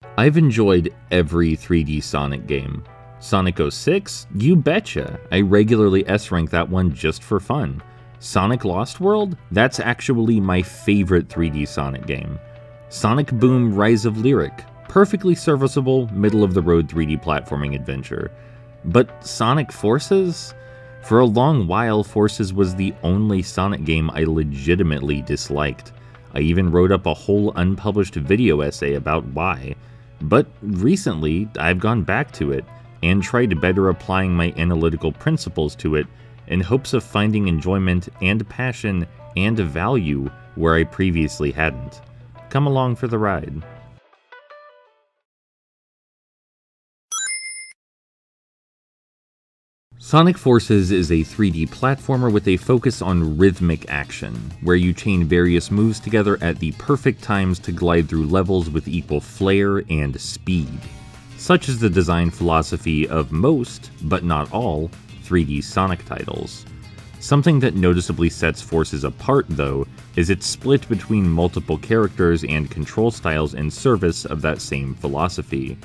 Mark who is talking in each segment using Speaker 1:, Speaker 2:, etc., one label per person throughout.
Speaker 1: I've enjoyed every 3D Sonic game. Sonic 06? You betcha! I regularly S-rank that one just for fun. Sonic Lost World? That's actually my favorite 3D Sonic game. Sonic Boom Rise of Lyric? Perfectly serviceable, middle-of-the-road 3D platforming adventure. But Sonic Forces? For a long while, Forces was the only Sonic game I legitimately disliked. I even wrote up a whole unpublished video essay about why. But recently, I've gone back to it, and tried better applying my analytical principles to it in hopes of finding enjoyment and passion and value where I previously hadn't. Come along for the ride. Sonic Forces is a 3D platformer with a focus on rhythmic action, where you chain various moves together at the perfect times to glide through levels with equal flair and speed. Such is the design philosophy of most, but not all, 3D Sonic titles. Something that noticeably sets Forces apart, though, is its split between multiple characters and control styles in service of that same philosophy.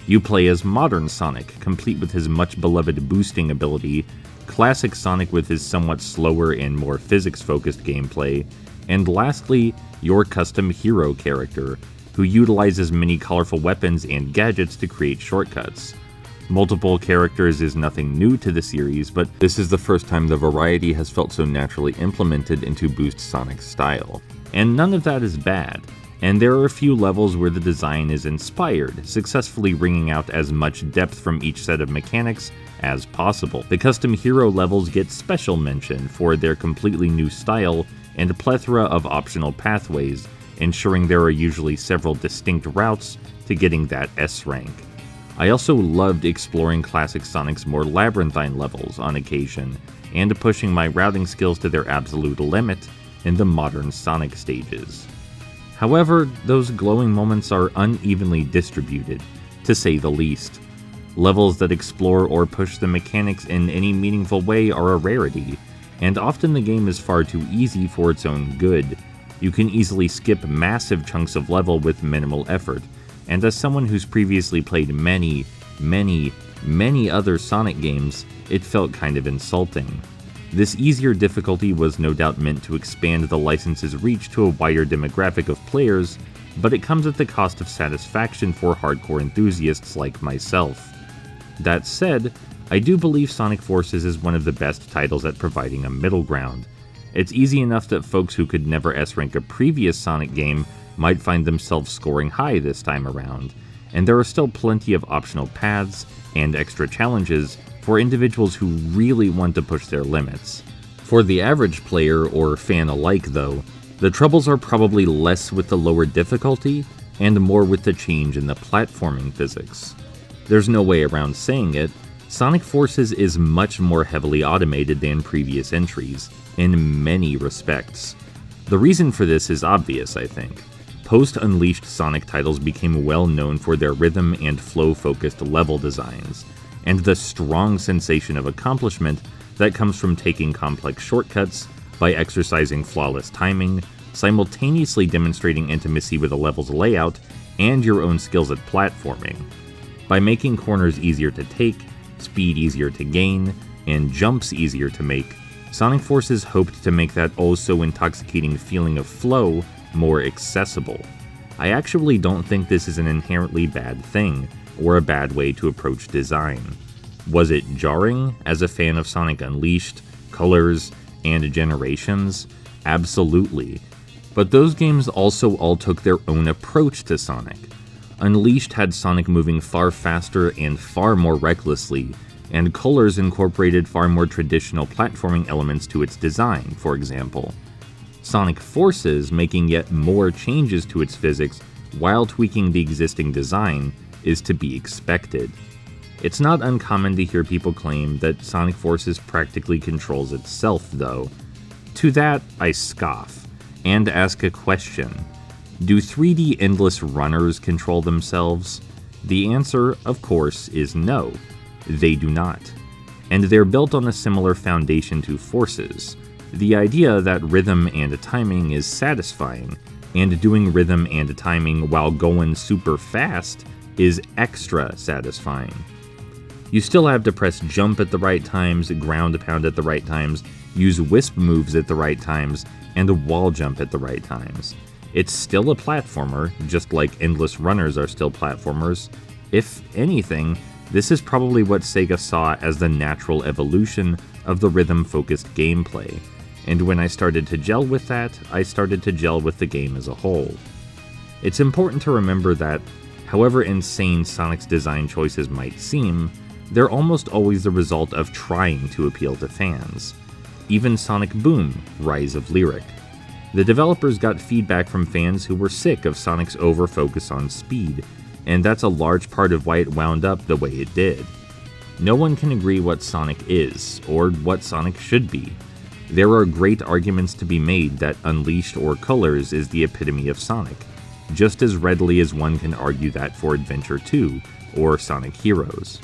Speaker 1: You play as modern Sonic, complete with his much-beloved boosting ability, classic Sonic with his somewhat slower and more physics-focused gameplay, and lastly, your custom hero character, who utilizes many colorful weapons and gadgets to create shortcuts. Multiple characters is nothing new to the series, but this is the first time the variety has felt so naturally implemented into Boost Sonic's style. And none of that is bad. And there are a few levels where the design is inspired, successfully wringing out as much depth from each set of mechanics as possible. The custom hero levels get special mention for their completely new style and a plethora of optional pathways, ensuring there are usually several distinct routes to getting that S rank. I also loved exploring classic Sonic's more labyrinthine levels on occasion, and pushing my routing skills to their absolute limit in the modern Sonic stages. However, those glowing moments are unevenly distributed, to say the least. Levels that explore or push the mechanics in any meaningful way are a rarity, and often the game is far too easy for its own good. You can easily skip massive chunks of level with minimal effort, and as someone who's previously played many other Sonic games, it felt kind of insulting. This easier difficulty was no doubt meant to expand the license's reach to a wider demographic of players, but it comes at the cost of satisfaction for hardcore enthusiasts like myself. That said, I do believe Sonic Forces is one of the best titles at providing a middle ground. It's easy enough that folks who could never S-rank a previous Sonic game might find themselves scoring high this time around, and there are still plenty of optional paths and extra challenges for individuals who really want to push their limits. For the average player or fan alike, though, the troubles are probably less with the lower difficulty and more with the change in the platforming physics. There's no way around saying it, Sonic Forces is much more heavily automated than previous entries, in many respects. The reason for this is obvious, I think. Post-Unleashed Sonic titles became well known for their rhythm and flow-focused level designs, and the strong sensation of accomplishment that comes from taking complex shortcuts by exercising flawless timing, simultaneously demonstrating intimacy with a level's layout and your own skills at platforming. By making corners easier to take, speed easier to gain, and jumps easier to make, Sonic Forces hoped to make that oh-so-intoxicating feeling of flow more accessible. I actually don't think this is an inherently bad thing, or a bad way to approach design. Was it jarring as a fan of Sonic Unleashed, Colors, and Generations? Absolutely. But those games also all took their own approach to Sonic. Unleashed had Sonic moving far faster and far more recklessly, and Colors incorporated far more traditional platforming elements to its design, for example. Sonic Forces, making yet more changes to its physics while tweaking the existing design, is to be expected. It's not uncommon to hear people claim that Sonic Forces practically controls itself, though. To that, I scoff, and ask a question. Do 3D endless runners control themselves? The answer, of course, is no. They do not. And they're built on a similar foundation to Forces. The idea that rhythm and timing is satisfying, and doing rhythm and timing while going super fast is extra satisfying. You still have to press jump at the right times, ground pound at the right times, use wisp moves at the right times, and wall jump at the right times. It's still a platformer, just like Endless Runners are still platformers. If anything, this is probably what Sega saw as the natural evolution of the rhythm-focused gameplay, and when I started to gel with that, I started to gel with the game as a whole. It's important to remember that, however insane Sonic's design choices might seem, they're almost always the result of trying to appeal to fans. Even Sonic Boom: Rise of Lyric. The developers got feedback from fans who were sick of Sonic's over-focus on speed, and that's a large part of why it wound up the way it did. No one can agree what Sonic is, or what Sonic should be. There are great arguments to be made that Unleashed or Colors is the epitome of Sonic, just as readily as one can argue that for Adventure 2 or Sonic Heroes.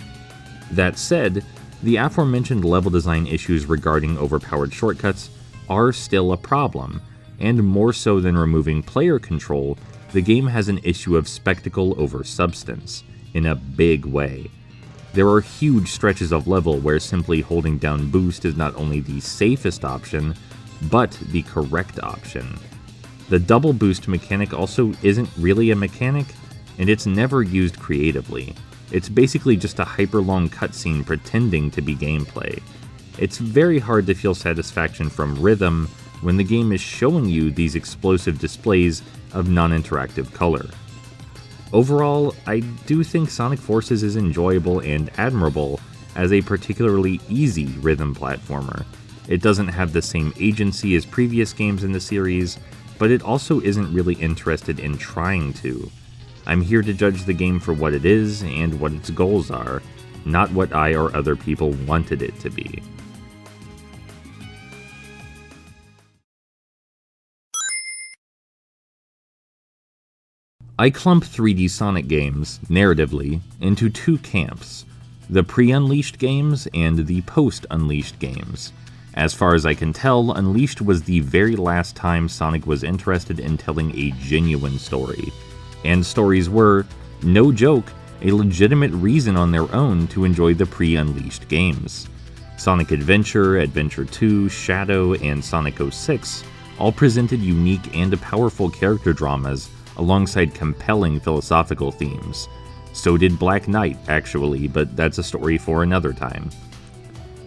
Speaker 1: That said, the aforementioned level design issues regarding overpowered shortcuts are still a problem, and more so than removing player control, the game has an issue of spectacle over substance, in a big way. There are huge stretches of level where simply holding down boost is not only the safest option, but the correct option. The double boost mechanic also isn't really a mechanic, and it's never used creatively. It's basically just a hyper-long cutscene pretending to be gameplay. It's very hard to feel satisfaction from rhythm when the game is showing you these explosive displays of non-interactive color. Overall, I do think Sonic Forces is enjoyable and admirable as a particularly easy rhythm platformer. It doesn't have the same agency as previous games in the series, but it also isn't really interested in trying to. I'm here to judge the game for what it is and what its goals are, not what I or other people wanted it to be. I clump 3D Sonic games, narratively, into two camps: the pre-Unleashed games and the post-Unleashed games. As far as I can tell, Unleashed was the very last time Sonic was interested in telling a genuine story. And stories were, no joke, a legitimate reason on their own to enjoy the pre-Unleashed games. Sonic Adventure, Adventure 2, Shadow, and Sonic 06 all presented unique and powerful character dramas alongside compelling philosophical themes. So did Black Knight, actually, but that's a story for another time.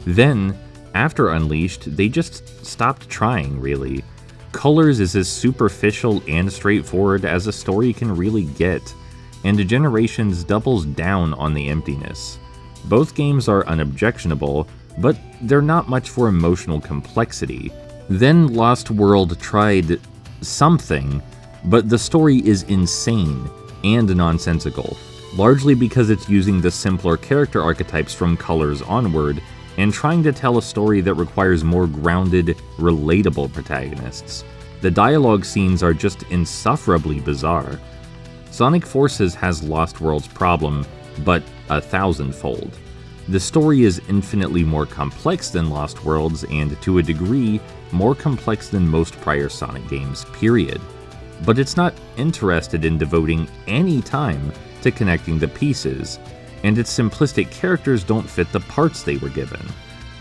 Speaker 1: Then, after Unleashed, they just stopped trying, really. Colors is as superficial and straightforward as a story can really get, and Generations doubles down on the emptiness. Both games are unobjectionable, but they're not much for emotional complexity. Then Lost World tried something, but the story is insane and nonsensical, largely because it's using the simpler character archetypes from Colors onward and trying to tell a story that requires more grounded, relatable protagonists. The dialogue scenes are just insufferably bizarre. Sonic Forces has Lost World's problem, but 1,000-fold. The story is infinitely more complex than Lost World's and, to a degree, more complex than most prior Sonic games, period. But it's not interested in devoting any time to connecting the pieces, and its simplistic characters don't fit the parts they were given.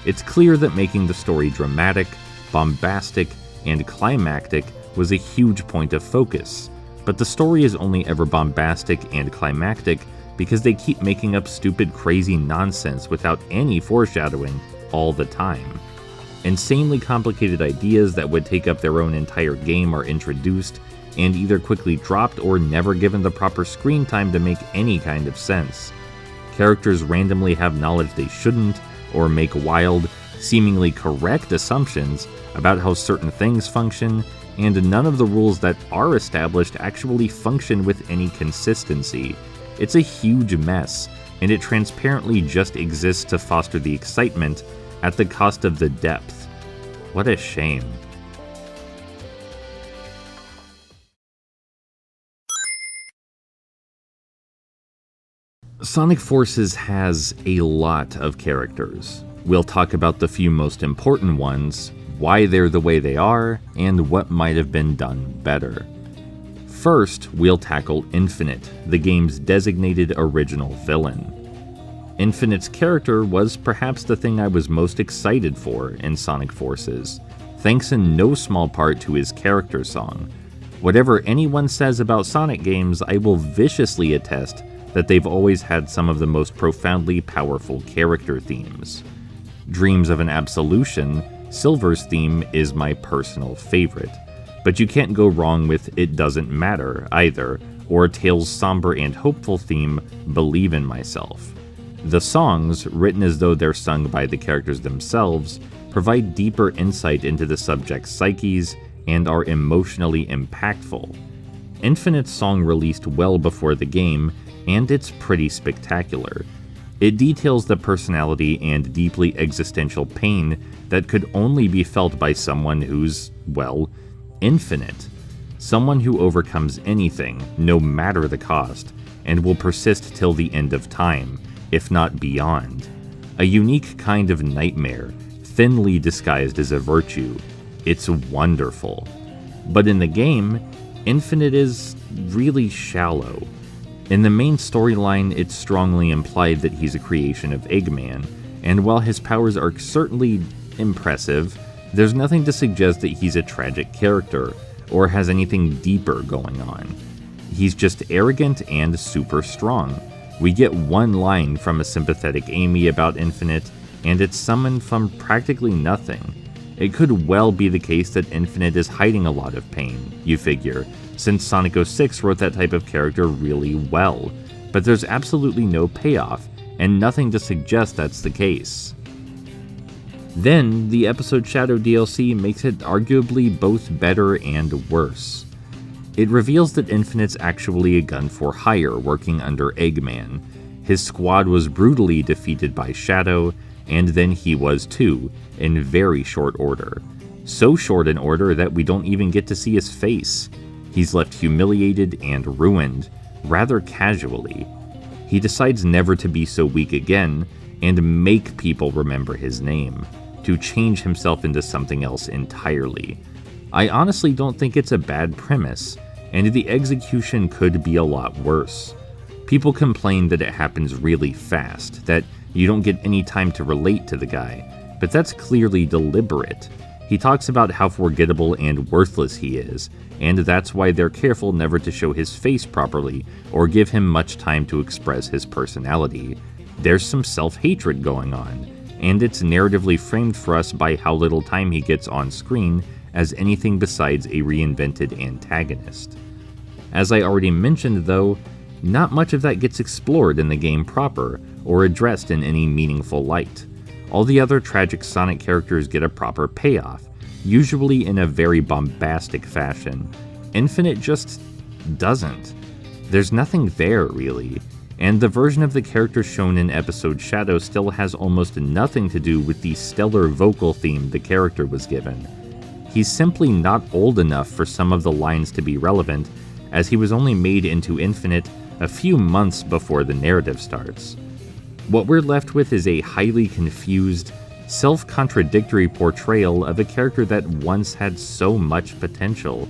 Speaker 1: It's clear that making the story dramatic, bombastic, and climactic was a huge point of focus, but the story is only ever bombastic and climactic because they keep making up stupid, crazy nonsense without any foreshadowing all the time. Insanely complicated ideas that would take up their own entire game are introduced and either quickly dropped or never given the proper screen time to make any kind of sense. Characters randomly have knowledge they shouldn't, or make wild, seemingly correct assumptions about how certain things function, and none of the rules that are established actually function with any consistency. It's a huge mess, and it transparently just exists to foster the excitement at the cost of the depth. What a shame. Sonic Forces has a lot of characters. We'll talk about the few most important ones, why they're the way they are, and what might have been done better. First, we'll tackle Infinite, the game's designated original villain. Infinite's character was perhaps the thing I was most excited for in Sonic Forces, thanks in no small part to his character song. Whatever anyone says about Sonic games, I will viciously attest that they've always had some of the most profoundly powerful character themes. Dreams of an Absolution, Silver's theme is my personal favorite, but you can't go wrong with It Doesn't Matter either, or Tails' somber and hopeful theme, Believe in Myself. The songs, written as though they're sung by the characters themselves, provide deeper insight into the subject's psyches and are emotionally impactful. Infinite's song released well before the game, and it's pretty spectacular. It details the personality and deeply existential pain that could only be felt by someone who's, well, infinite. Someone who overcomes anything, no matter the cost, and will persist till the end of time, if not beyond. A unique kind of nightmare, thinly disguised as a virtue. It's wonderful. But in the game, Infinite is really shallow. In the main storyline, it's strongly implied that he's a creation of Eggman, and while his powers are certainly impressive, there's nothing to suggest that he's a tragic character, or has anything deeper going on. He's just arrogant and super strong. We get one line from a sympathetic Amy about Infinite, and it's summoned from practically nothing. It could well be the case that Infinite is hiding a lot of pain, you figure, since Sonic 06 wrote that type of character really well, but there's absolutely no payoff, and nothing to suggest that's the case. Then, the Episode Shadow DLC makes it arguably both better and worse. It reveals that Infinite's actually a gun for hire working under Eggman. His squad was brutally defeated by Shadow, and then he was too, in very short order. So short an order that we don't even get to see his face. He's left humiliated and ruined, rather casually. He decides never to be so weak again, and make people remember his name, to change himself into something else entirely. I honestly don't think it's a bad premise, and the execution could be a lot worse. People complain that it happens really fast, that you don't get any time to relate to the guy, but that's clearly deliberate. He talks about how forgettable and worthless he is, and that's why they're careful never to show his face properly or give him much time to express his personality. There's some self-hatred going on, and it's narratively framed for us by how little time he gets on screen as anything besides a reinvented antagonist. As I already mentioned though, not much of that gets explored in the game proper, or addressed in any meaningful light. All the other tragic Sonic characters get a proper payoff, usually in a very bombastic fashion. Infinite just doesn't. There's nothing there, really, and the version of the character shown in Episode Shadow still has almost nothing to do with the stellar vocal theme the character was given. He's simply not old enough for some of the lines to be relevant, as he was only made into Infinite a few months before the narrative starts. What we're left with is a highly confused, self-contradictory portrayal of a character that once had so much potential.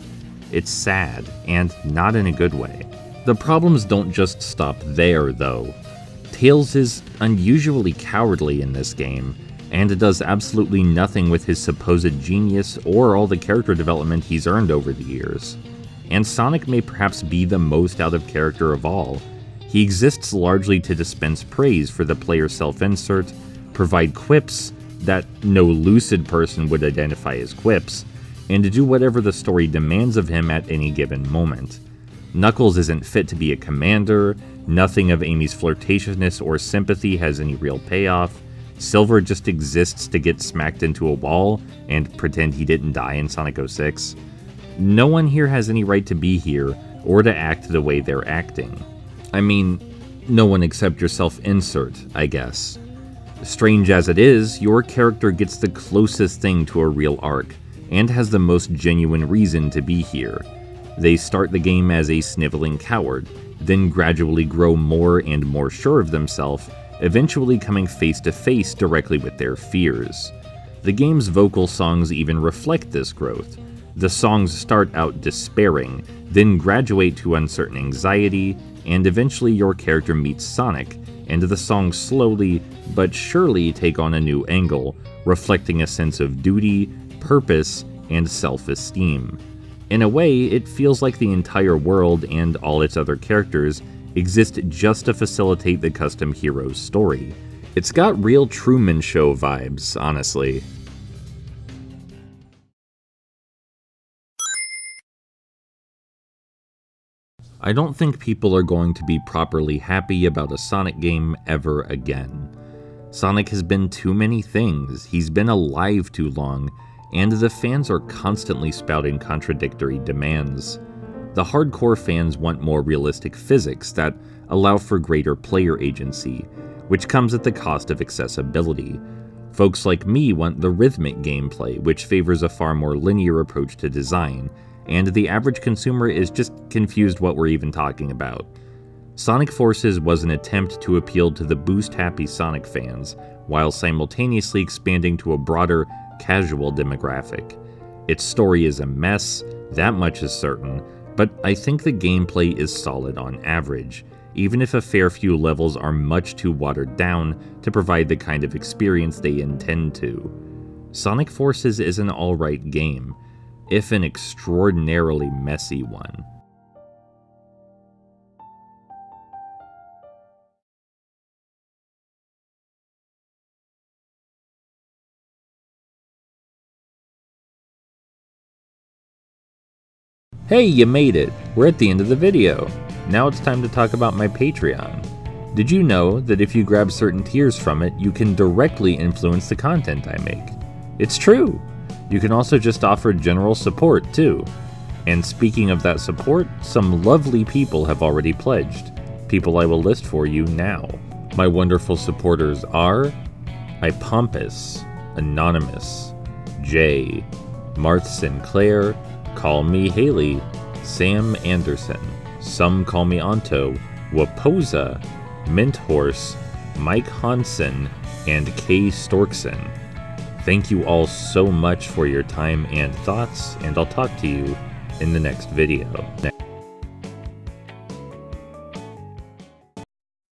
Speaker 1: It's sad, and not in a good way. The problems don't just stop there, though. Tails is unusually cowardly in this game, and does absolutely nothing with his supposed genius or all the character development he's earned over the years. And Sonic may perhaps be the most out of character of all. He exists largely to dispense praise for the player's self-insert, provide quips that no lucid person would identify as quips, and to do whatever the story demands of him at any given moment. Knuckles isn't fit to be a commander, nothing of Amy's flirtatiousness or sympathy has any real payoff, Silver just exists to get smacked into a wall and pretend he didn't die in Sonic 06. No one here has any right to be here, or to act the way they're acting. I mean, no one except your self-insert, I guess. Strange as it is, your character gets the closest thing to a real arc, and has the most genuine reason to be here. They start the game as a sniveling coward, then gradually grow more and more sure of themselves, eventually coming face to face directly with their fears. The game's vocal songs even reflect this growth. The songs start out despairing, then graduate to uncertain anxiety, and eventually your character meets Sonic, and the songs slowly but surely take on a new angle, reflecting a sense of duty, purpose, and self-esteem. In a way, it feels like the entire world and all its other characters exist just to facilitate the custom hero's story. It's got real Truman Show vibes, honestly. I don't think people are going to be properly happy about a Sonic game ever again. Sonic has been too many things, he's been alive too long, and the fans are constantly spouting contradictory demands. The hardcore fans want more realistic physics that allow for greater player agency, which comes at the cost of accessibility. Folks like me want the rhythmic gameplay, which favors a far more linear approach to design, and the average consumer is just confused what we're even talking about. Sonic Forces was an attempt to appeal to the boost-happy Sonic fans, while simultaneously expanding to a broader, casual demographic. Its story is a mess, that much is certain, but I think the gameplay is solid on average, even if a fair few levels are much too watered down to provide the kind of experience they intend to. Sonic Forces is an alright game, if an extraordinarily messy one. Hey, you made it! We're at the end of the video. Now it's time to talk about my Patreon. Did you know that if you grab certain tiers from it, you can directly influence the content I make? It's true! You can also just offer general support, too. And speaking of that support, some lovely people have already pledged. People I will list for you now. My wonderful supporters are iPompous, Anonymous, Jay, Marth Sinclair, Call Me Haley, Sam Anderson, Some Call Me Anto, Waposa, Mint Horse, Mike Hansen, and Kay Storkson. Thank you all so much for your time and thoughts, and I'll talk to you in the next video.